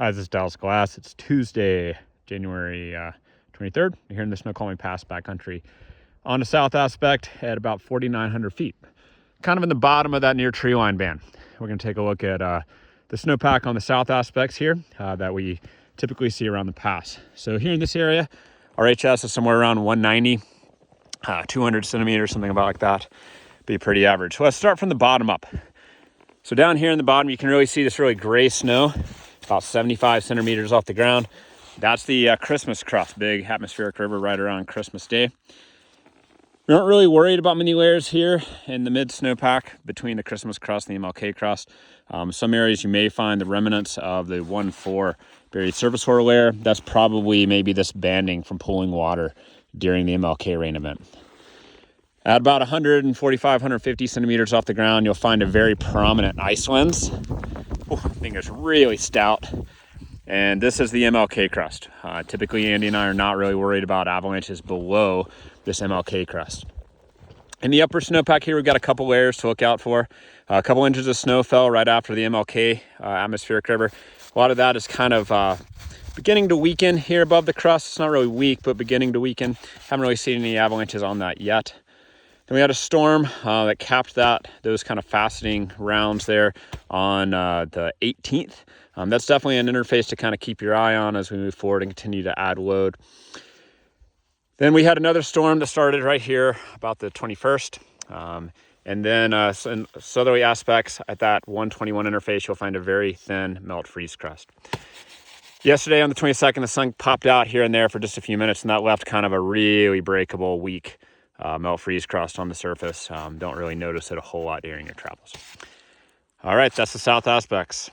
Hi, this is Dallas Glass. It's Tuesday, January 23rd. You're here in the Snoqualmie Pass backcountry on the south aspect at about 4,900 feet. Kind of in the bottom of that near tree line band. We're going to take a look at the snowpack on the south aspects here that we typically see around the pass. So here in this area, our HS is somewhere around 190, 200 centimeters, something about like that. Be pretty average. So let's start from the bottom up. So down here in the bottom, you can really see this really gray snow, about 75 centimeters off the ground. That's the Christmas crust, big atmospheric river right around Christmas Day. We aren't really worried about many layers here in the mid snowpack between the Christmas crust and the MLK crust. Some areas you may find the remnants of the 1-4 buried surface water layer. That's probably maybe this banding from pooling water during the MLK rain event. At about 145, 150 centimeters off the ground, you'll find a very prominent ice lens. I think it's really stout. And this is the MLK crust. Typically, Andy and I are not really worried about avalanches below this MLK crust. In the upper snowpack here, we've got a couple layers to look out for. A couple inches of snow fell right after the MLK atmospheric river. A lot of that is kind of beginning to weaken here above the crust. It's not really weak, but beginning to weaken. Haven't really seen any avalanches on that yet. Then we had a storm that capped those kind of faceting rounds there on the 18th. That's definitely an interface to kind of keep your eye on as we move forward and continue to add load. Then we had another storm that started right here about the 21st. And then in southerly aspects at that 121 interface, you'll find a very thin melt freeze crust. Yesterday on the 22nd, the sun popped out here and there for just a few minutes, and that left kind of a really breakable, weak melt freeze crust on the surface. Don't really notice it a whole lot during your travels. All right, that's the south aspects.